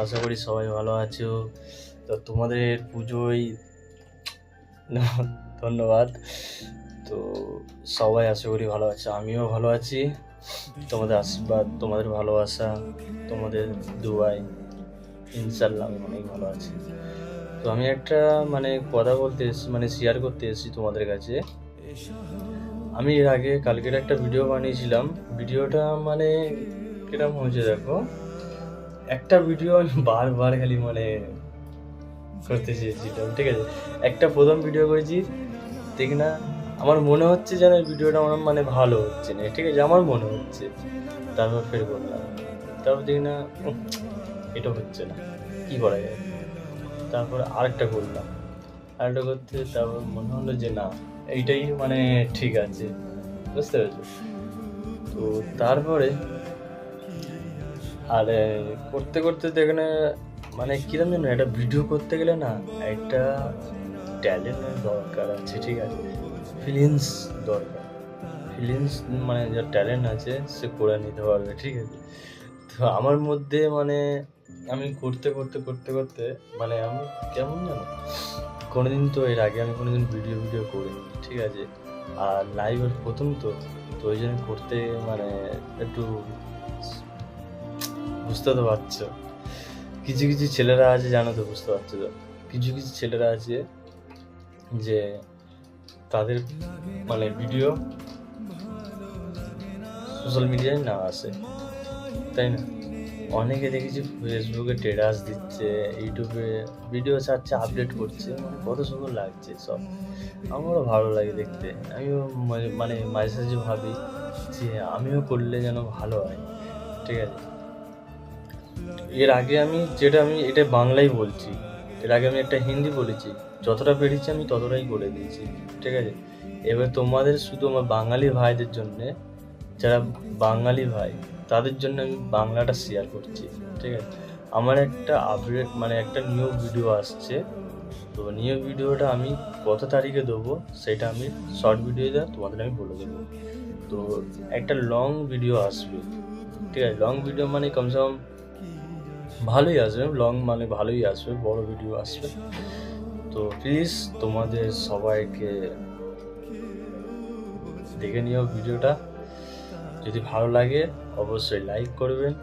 আশা করি সবাই ভালো আছো। তো তোমাদের পুজোয় ধন্যবাদ। তো সবাই আশা করি ভালো আছে, আমিও ভালো আছি। তোমাদের আশীর্বাদ, তোমাদের ভালোবাসা, তোমাদের দুয়ায় ইনশাল্লাহ আমি অনেক ভালো আছি। তো আমি একটা কথা বলতে এসেছি, শেয়ার করতে এসেছি তোমাদের কাছে। আমি এর আগে কালকের একটা ভিডিও বানিয়েছিলাম। ভিডিওটা কিরম হয়েছে দেখো। একটা ভিডিও আমি বারবার খালি করতে চেয়েছিলাম, ঠিক আছে। একটা প্রথম ভিডিও করেছি, দেখি না আমার মনে হচ্ছে যেন ভিডিওটা আমার ভালো হচ্ছে না, ঠিক আছে, আমার মনে হচ্ছে। তারপর ফের করলাম, তারপর দেখি না এটা হচ্ছে না, কি করা যায়। তারপর আরেকটা করলাম, আরেকটা করতে তারপর মনে হলো যে না, এইটাই ঠিক আছে, বুঝতে পেরেছো। তো তারপরে আর করতে করতে দেখে কিরম যেন একটা ভিডিও করতে গেলে না একটা ট্যালেন্টের দরকার আছে, ঠিক আছে, ফিলিংস দরকার। ফিলিংস যার ট্যালেন্ট আছে সে করে নিতে পারবে, ঠিক আছে। তো আমার মধ্যে আমি করতে করতে করতে করতে আমি কেমন জানো, কোনোদিন তো এর আগে আমি কোনোদিন ভিডিও করিনি, ঠিক আছে। আর লাইভের প্রথম তো ওই জন্য করতে একটু, বুঝতে তো পারছো, কিছু কিছু ছেলেরা আছে, জানো তো, বুঝতে পারছো তো, কিছু কিছু ছেলেরা আছে যে তাদের ভিডিও সোশ্যাল মিডিয়ায় না আসে, তাই না। অনেকে দেখেছি ফেসবুকে স্ট্যাটাস দিচ্ছে, ইউটিউবে ভিডিও ছাড়ছে, আপডেট করছে, কত সুন্দর লাগছে সব, আমারও ভালো লাগে দেখতে। আমিও মাঝে সাঝে ভাবি যে আমিও করলে যেন ভালো হয়, ঠিক আছে। এর আগে আমি এটা বাংলাই বলছি, এর আগে আমি একটা হিন্দি বলেছি, যতটা পেরেছি আমি ততটাই করে দিয়েছি, ঠিক আছে। এবার তোমাদের শুধু আমার বাঙালি ভাইদের জন্যে, যারা বাঙালি ভাই তাদের জন্য আমি বাংলাটা শেয়ার করছি, ঠিক আছে। আমার একটা আপডেট একটা নিউ ভিডিও আসছে, তো নিউ ভিডিওটা আমি কত তারিখে দেবো সেটা আমি শর্ট ভিডিওতে তোমাদের আমি বলে দেবো। তো একটা লং ভিডিও আসবে, ঠিক আছে। লং ভিডিও কমসে কম ভালোই আসবে, লং ভালোই আসবে, বড় ভিডিও আসবে। তো প্লিজ তোমাদের সবাইকে দেখে নিও ভিডিওটা, যদি ভালো লাগে অবশ্যই লাইক করবেন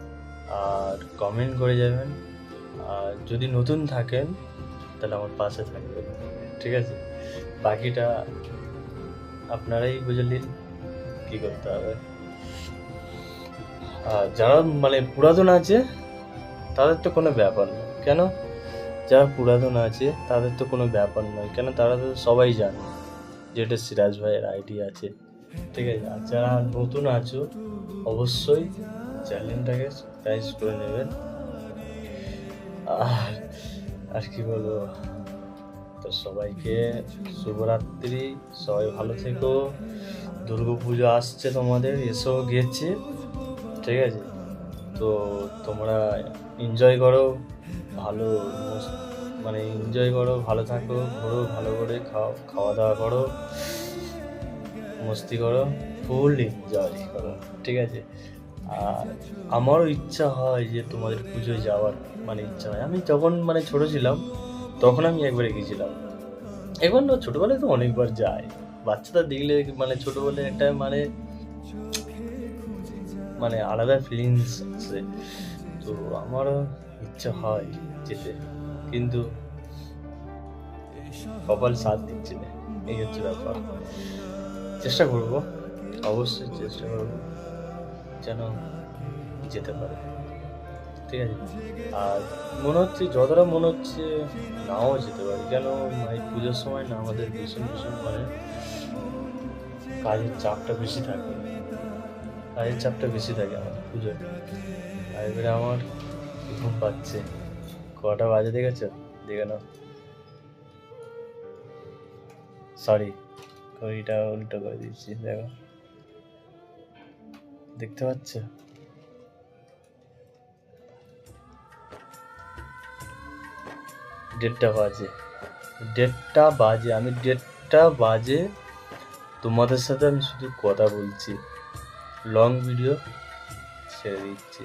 আর কমেন্ট করে যাবেন, আর যদি নতুন থাকেন তাহলে আমার পাশে থাকবেন, ঠিক আছে। বাকিটা আপনারাই বুঝে নিন কী করতে হবে। আর যারা পুরাতন আছে তাদের তো কোনো ব্যাপার নয়, কেন, যারা পুরাতন আছে তাদের তো কোনো ব্যাপার নয়, কেন, তারা তো সবাই জানে যে এটা সিরাজ ভাইয়ের আইডি আছে, ঠিক আছে। আর যারা নতুন আছো অবশ্যই চ্যানেলটাকে সাবস্ক্রাইব করে নেবেন। আর কি বলবো, তো সবাইকে শুভরাত্রি, সবাই ভালো থেকো। দুর্গা পুজো আসছে, তোমাদের এসেও গেছে, ঠিক আছে। তো তোমরা এনজয় করো, ভালো এনজয় করো, ভালো থাকো, ঘোরো, ভালো করে খাওয়া দাওয়া করো, মস্তি করো, ফুল এনজয় করো, ঠিক আছে। আর আমারও ইচ্ছা হয় যে তোমাদের পুজোয় যাওয়ার ইচ্ছা হয়। আমি যখন ছোটো ছিলাম তখন আমি একবারে গেছিলাম, এখন তো ছোটোবেলায় তো অনেকবার যাই। বাচ্চাদের দেখলে ছোটোবেলায় একটা আলাদা ফিলিংস আছে। তো আমারও ইচ্ছা হয় যেতে, কিন্তু কপাল সাথ দিচ্ছে না, এই হচ্ছে ব্যাপার। চেষ্টা করব, অবশ্যই চেষ্টা করব যেন যেতে পারে, ঠিক আছে। আর যতটা মনে হচ্ছে নাও যেতে পারি, কেন পুজোর সময় না আমাদের ভীষণ ভীষণ কাজের চাপটা বেশি থাকে, আমাদের পুজোয়। আর এবারে আমার ঘুম পাচ্ছে, কটা বাজে দেখেছো, দেখে নাও। সরি, ঘড়িটা উল্টো করে দিচ্ছি, দেখো, দেখতে পাচ্ছ, 1:30 বাজে, 1:30 বাজে, আমি 1:30 বাজে তোমাদের সাথে আমি শুধু কথা বলছি, লং ভিডিও ছেড়ে দিচ্ছি।